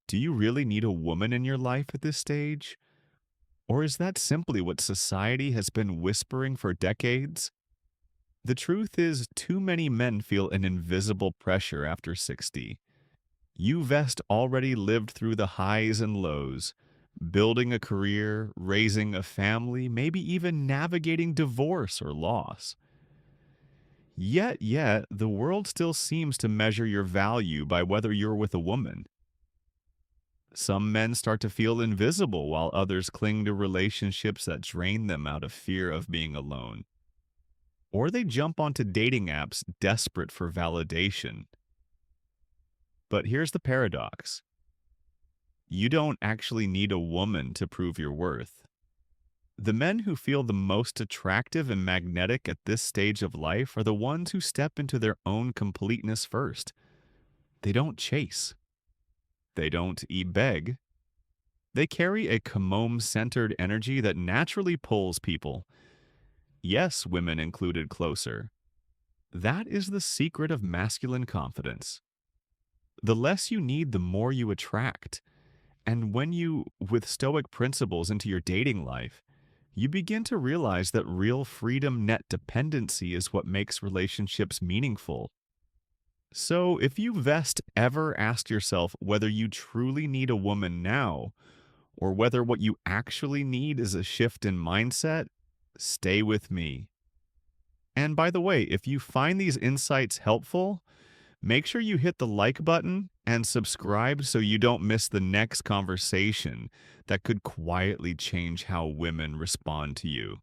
Do you really need a woman in your life at this stage? Or is that simply what society has been whispering for decades? The truth is, too many men feel an invisible pressure after 60. You vest already lived through the highs and lows, building a career, raising a family, maybe even navigating divorce or loss. Yet, the world still seems to measure your value by whether you're with a woman. Some men start to feel invisible while others cling to relationships that drain them out of fear of being alone. Or they jump onto dating apps desperate for validation. But here's the paradox: you don't actually need a woman to prove your worth. The men who feel the most attractive and magnetic at this stage of life are the ones who step into their own completeness first. They don't chase. They don't beg. They carry a Kamome-centered energy that naturally pulls people, yes, women included, closer. That is the secret of masculine confidence. The less you need, the more you attract. And when you, with stoic principles into your dating life, you begin to realize that real freedom net dependency is what makes relationships meaningful. So, if you vest ever asked yourself whether you truly need a woman now, or whether what you actually need is a shift in mindset, stay with me. And by the way, if you find these insights helpful, make sure you hit the like button and subscribe so you don't miss the next conversation that could quietly change how women respond to you.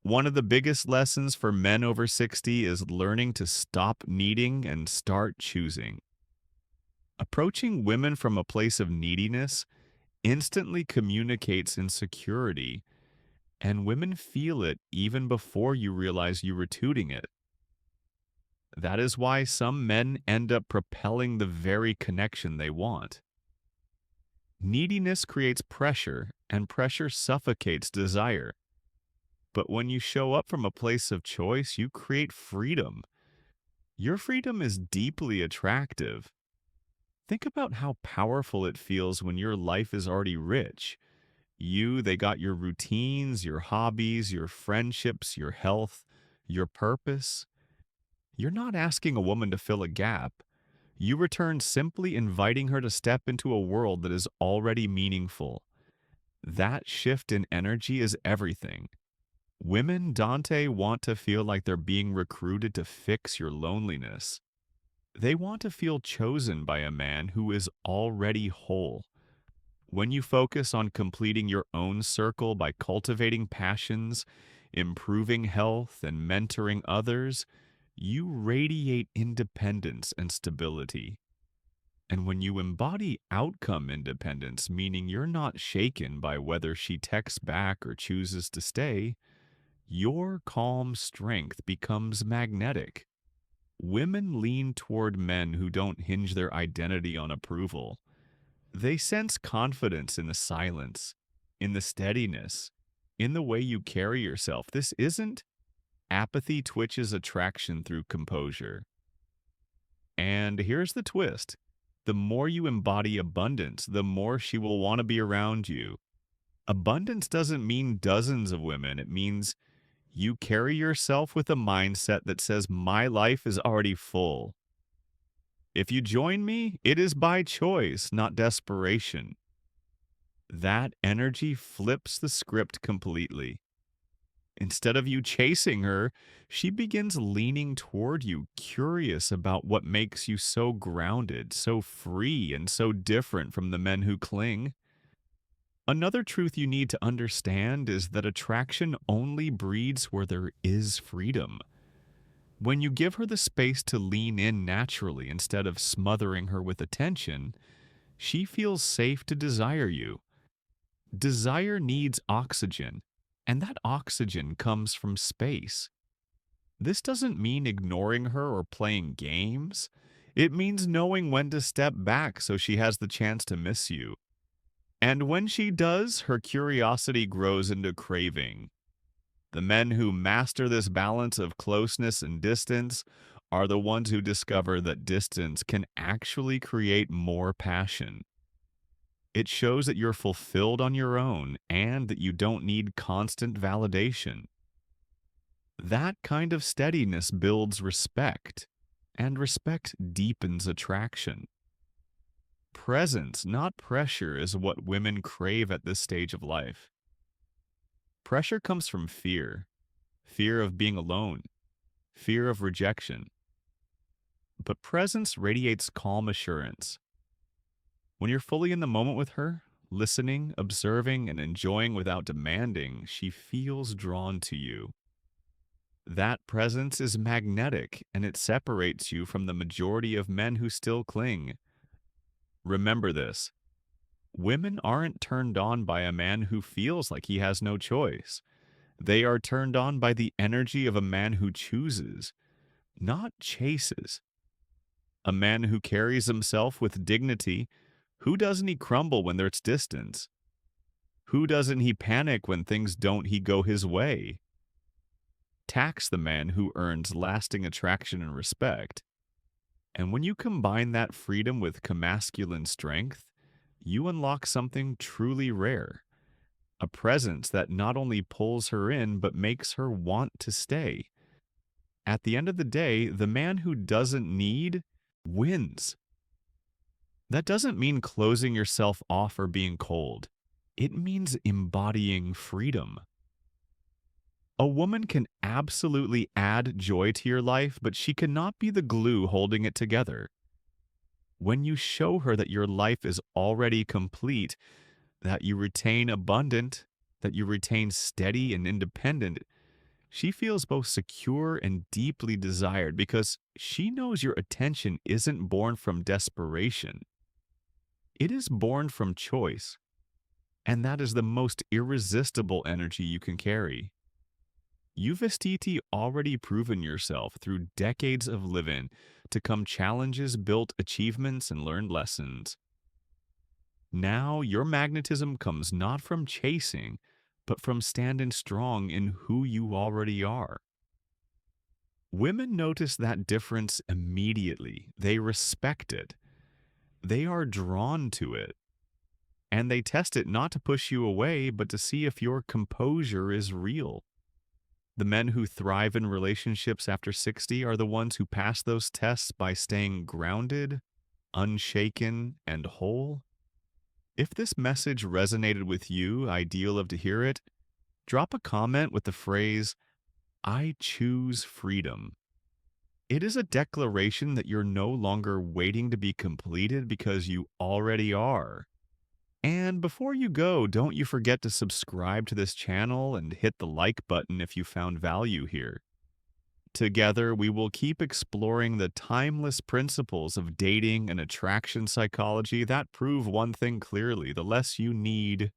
One of the biggest lessons for men over 60 is learning to stop needing and start choosing. Approaching women from a place of neediness instantly communicates insecurity, and women feel it even before you realize you were tooting it. That is why some men end up propelling the very connection they want. Neediness creates pressure, and pressure suffocates desire. But when you show up from a place of choice, you create freedom. Your freedom is deeply attractive. Think about how powerful it feels when your life is already rich. They got your routines, your hobbies, your friendships, your health, your purpose. You're not asking a woman to fill a gap. You return simply inviting her to step into a world that is already meaningful. That shift in energy is everything. Women, Dante, want to feel like they're being recruited to fix your loneliness. They want to feel chosen by a man who is already whole. When you focus on completing your own circle by cultivating passions, improving health, and mentoring others, you radiate independence and stability. And when you embody outcome independence, meaning you're not shaken by whether she texts back or chooses to stay, your calm strength becomes magnetic. Women lean toward men who don't hinge their identity on approval. They sense confidence in the silence, in the steadiness, in the way you carry yourself. This isn't apathy twitches attraction through composure. And here's the twist: the more you embody abundance, the more she will want to be around you. Abundance doesn't mean dozens of women, it means you carry yourself with a mindset that says, my life is already full. If you join me, it is by choice, not desperation. That energy flips the script completely. Instead of you chasing her, she begins leaning toward you, curious about what makes you so grounded, so free, and so different from the men who cling. Another truth you need to understand is that attraction only breeds where there is freedom. When you give her the space to lean in naturally instead of smothering her with attention, she feels safe to desire you. Desire needs oxygen, and that oxygen comes from space. This doesn't mean ignoring her or playing games. It means knowing when to step back so she has the chance to miss you. And when she does, her curiosity grows into craving. The men who master this balance of closeness and distance are the ones who discover that distance can actually create more passion. It shows that you're fulfilled on your own and that you don't need constant validation. That kind of steadiness builds respect, and respect deepens attraction. Presence, not pressure, is what women crave at this stage of life. Pressure comes from fear, fear of being alone, fear of rejection. But presence radiates calm assurance. When you're fully in the moment with her, listening, observing, and enjoying without demanding, she feels drawn to you. That presence is magnetic and it separates you from the majority of men who still cling. Remember this: women aren't turned on by a man who feels like he has no choice. They are turned on by the energy of a man who chooses, not chases. A man who carries himself with dignity. Who doesn't he crumble when there's distance? Who doesn't he panic when things don't he go his way? Tax the man who earns lasting attraction and respect. And when you combine that freedom with masculine strength, you unlock something truly rare. A presence that not only pulls her in, but makes her want to stay. At the end of the day, the man who doesn't need wins. That doesn't mean closing yourself off or being cold. It means embodying freedom. A woman can absolutely add joy to your life, but she cannot be the glue holding it together. When you show her that your life is already complete, that you retain abundant, that you retain steady and independent, she feels both secure and deeply desired because she knows your attention isn't born from desperation. It is born from choice, and that is the most irresistible energy you can carry. You've Estiti already proven yourself through decades of living to come challenges, built achievements, and learned lessons. Now your magnetism comes not from chasing, but from standing strong in who you already are. Women notice that difference immediately. They respect it. They are drawn to it. And they test it not to push you away, but to see if your composure is real. The men who thrive in relationships after 60 are the ones who pass those tests by staying grounded, unshaken, and whole. If this message resonated with you, I'd love to hear it. Drop a comment with the phrase, "I choose freedom." It is a declaration that you're no longer waiting to be completed because you already are. And before you go, don't you forget to subscribe to this channel and hit the like button if you found value here. Together, we will keep exploring the timeless principles of dating and attraction psychology that prove one thing clearly: the less you need,